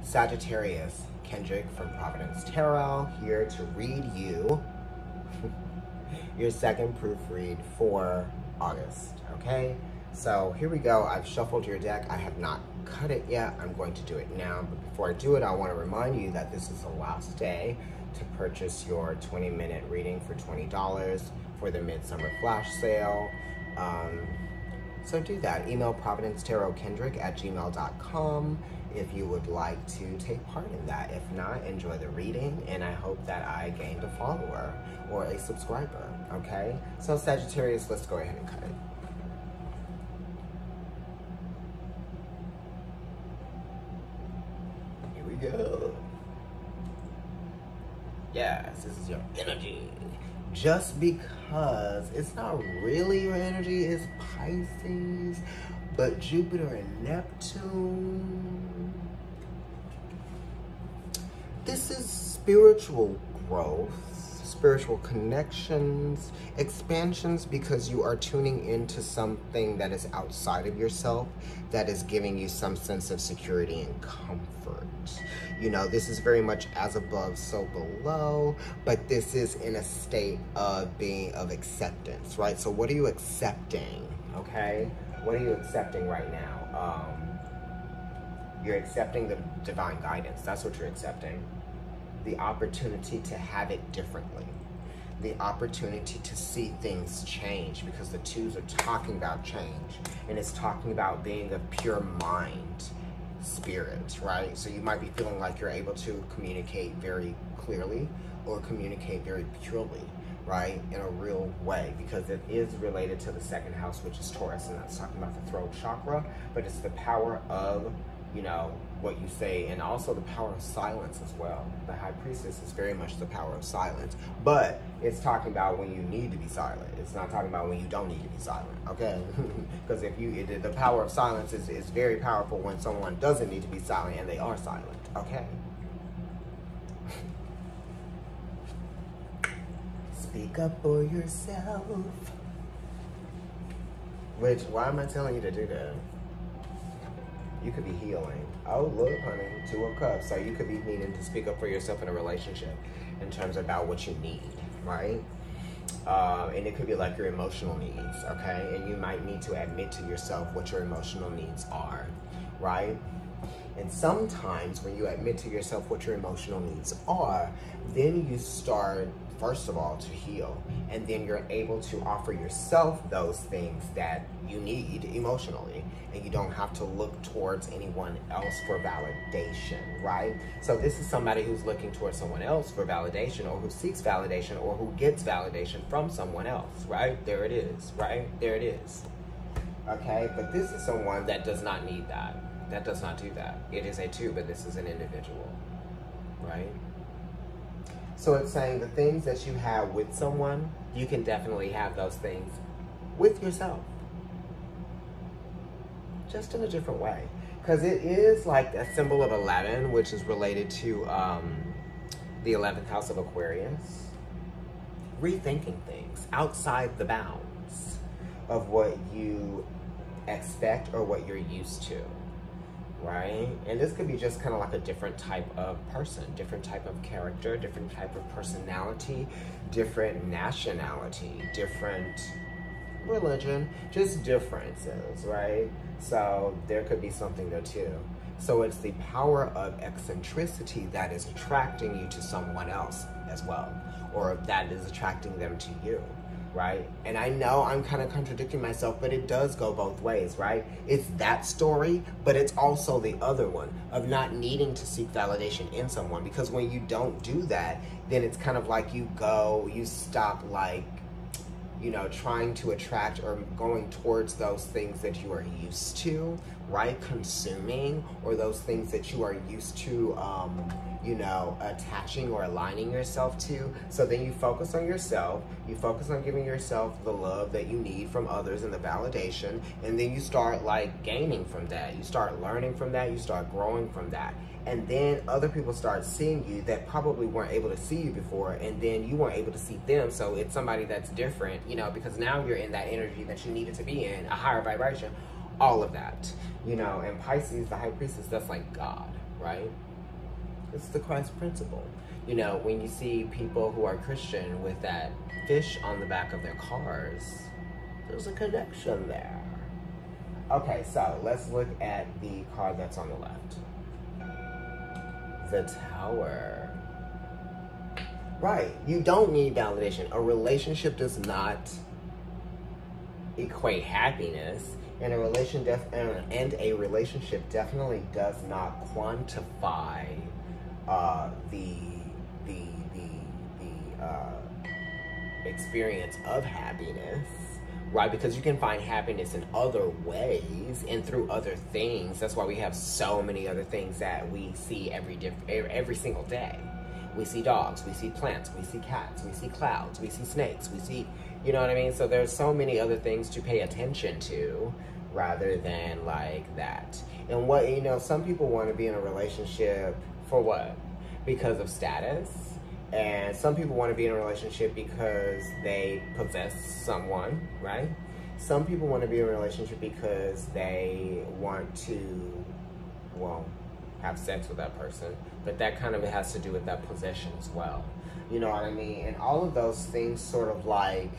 Sagittarius, Kendrick from Providence Tarot, here to read you your second proofread for August, okay? So here we go. I've shuffled your deck. I have not cut it yet. I'm going to do it now. But before I do it, I want to remind you that this is the last day to purchase your 20-minute reading for $20 for the Midsummer Flash Sale. So do that. Email providencetarotkendrick@gmail.com if you would like to take part in that. If not, enjoy the reading, and I hope that I gained a follower or a subscriber, okay? So Sagittarius, let's go ahead and cut it. Here we go. Yes, this is your energy. Just because it's not really your energy, it's Pisces, but Jupiter and Neptune. This is spiritual growth, spiritual connections, expansions, because you are tuning into something that is outside of yourself, that is giving you some sense of security and comfort. You know, this is very much as above, so below, but this is in a state of being of acceptance, right? So what are you accepting, okay? What are you accepting right now? You're accepting the divine guidance. That's what you're accepting. The opportunity to have it differently. The opportunity to see things change, because the twos are talking about change, and it's talking about being of pure mind, spirit, right? So you might be feeling like you're able to communicate very clearly or communicate very purely, right, in a real way, because it is related to the second house, which is Taurus, and that's talking about the throat chakra, but it's the power of, you know, what you say, and also the power of silence as well. The High Priestess is very much the power of silence, but it's talking about when you need to be silent. It's not talking about when you don't need to be silent, okay? Because the power of silence is very powerful when someone doesn't need to be silent and they are silent, okay? Speak up for yourself. Which, why am I telling you to do that? You could be healing. Oh, look, honey, 2 of Cups. So you could be needing to speak up for yourself in a relationship in terms about what you need, right? And it could be like your emotional needs, okay? And you might need to admit to yourself what your emotional needs are, right? And sometimes when you admit to yourself what your emotional needs are, then you start, first of all, to heal. And then you're able to offer yourself those things that you need emotionally. And you don't have to look towards anyone else for validation, right? So this is somebody who's looking towards someone else for validation, or who seeks validation, or who gets validation from someone else, right? There it is, right? There it is. Okay, but this is someone that does not need that. That does not do that. It is a 2, but this is an individual, right? So it's saying the things that you have with someone, you can definitely have those things with yourself. Just in a different way. Because it is like a symbol of 11, which is related to the 11th house of Aquarius. Rethinking things outside the bounds of what you expect or what you're used to. Right? And this could be just kind of like a different type of person, different type of character, different type of personality, different nationality, different religion, just differences, right? So there could be something there too. So it's the power of eccentricity that is attracting you to someone else as well, or that is attracting them to you. Right? And I know I'm kind of contradicting myself, but it does go both ways, right? It's that story, but it's also the other one of not needing to seek validation in someone, because when you don't do that, then it's kind of like you stop, like, you know, trying to attract or going towards those things that you are used to, right? Consuming, or those things that you are used to, you know, attaching or aligning yourself to. So then you focus on yourself, you focus on giving yourself the love that you need from others and the validation, and then you start like gaining from that. You start learning from that, you start growing from that. And then other people start seeing you that probably weren't able to see you before, and then you weren't able to see them. So it's somebody that's different, you know, because now you're in that energy that you needed to be in, a higher vibration, all of that, you know. And Pisces, the High Priestess, that's like God, right? It's the Christ principle. You know, when you see people who are Christian with that fish on the back of their cars, there's a connection there. Okay, so let's look at the card that's on the left. The Tower. Right, you don't need validation. A relationship does not equate happiness, and a relationship definitely does not quantify the experience of happiness, right? Because you can find happiness in other ways and through other things. That's why we have so many other things that we see every single day. We see dogs, we see plants, we see cats, we see clouds, we see snakes, we see, you know what I mean? So there's so many other things to pay attention to rather than like that. And what, you know, some people want to be in a relationship for what? Because of status. And some people want to be in a relationship because they possess someone, right? Some people want to be in a relationship because they want to, well, have sex with that person. But that kind of has to do with that possession as well. You know what I mean? And all of those things sort of like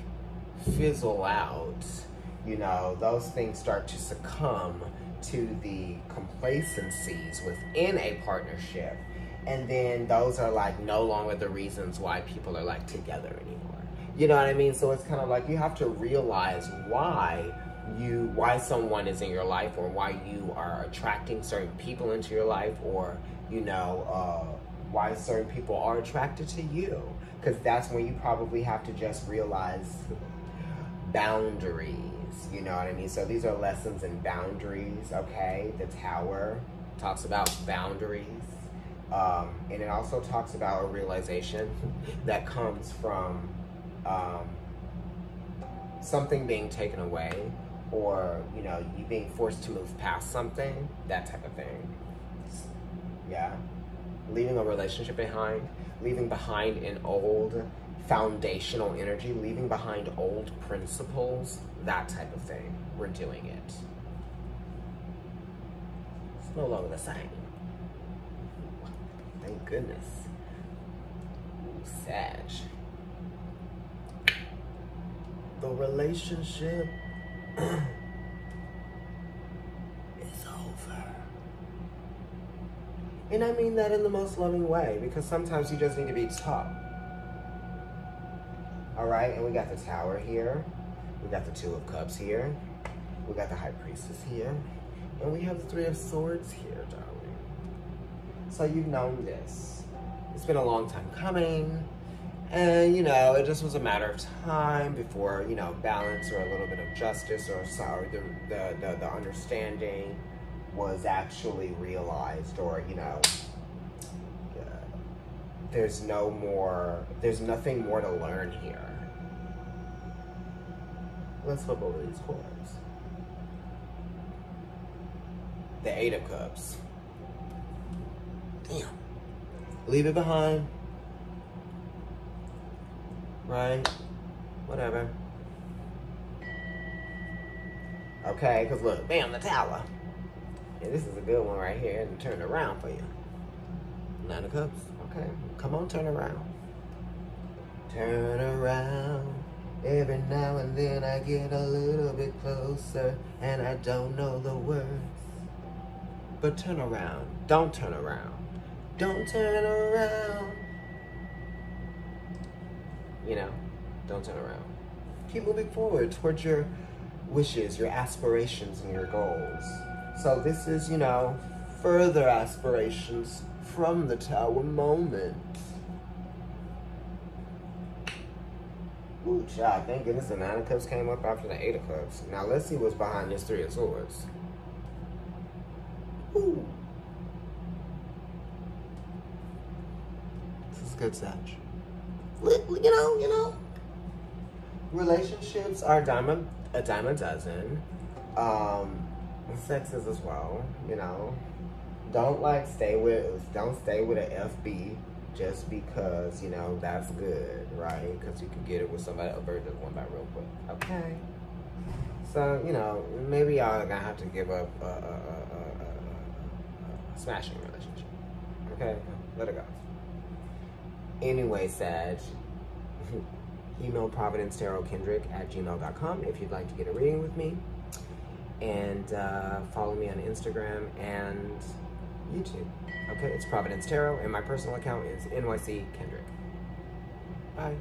fizzle out. You know, those things start to succumb to the complacencies within a partnership. And then those are like no longer the reasons why people are like together anymore. You know what I mean? So it's kind of like you have to realize why someone is in your life, or why you are attracting certain people into your life, or, you know, why certain people are attracted to you. Because that's when you probably have to just realize boundaries. You know what I mean? So these are lessons in boundaries, okay? The Tower talks about boundaries. And it also talks about a realization that comes from something being taken away, or, you know, you being forced to move past something, that type of thing. Yeah. Leaving a relationship behind, leaving behind an old foundational energy, leaving behind old principles, that type of thing. We're doing it. It's no longer the same. Thank goodness. Ooh, Sag. The relationship is over. And I mean that in the most loving way, because sometimes you just need to be taught. All right, and we got the Tower here. We got the Two of Cups here. We got the High Priestess here. And we have the Three of Swords here, darling. So you've known this. It's been a long time coming. And, you know, it just was a matter of time before, you know, balance or a little bit of justice, or sorry, the understanding was actually realized, or, you know, there's nothing more to learn here. Let's flip over these cards. The Eight of Cups. Damn. Leave it behind. Right? Whatever. Okay, because look, bam, the Tower. Yeah, this is a good one right here, and turn it around for you. Nine of Cups. Okay, come on, turn around. Turn around. Every now and then I get a little bit closer, and I don't know the words. But turn around. Don't turn around. Don't turn around. You know, don't turn around. Keep moving forward towards your wishes, your aspirations, and your goals. So this is, you know, further aspirations from the Tower moment. Ooh, child, thank goodness the Nine of Cups came up after the Eight of Cups. Now let's see what's behind this Three of Swords. Ooh. This is good, Sag. You know. Relationships are a dime a dozen. Sex is as well, you know. Don't stay with an FB just because, you know, that's good, right? Because you can get it with somebody, a bird just one by real quick. Okay. So, you know, maybe y'all are gonna have to give up a smashing relationship. Okay? Let it go. Anyway, Sag, email providencetarotkendrick@gmail.com if you'd like to get a reading with me. And follow me on Instagram and YouTube. Okay, it's Providence Tarot, and my personal account is NYC Kendrick. Bye.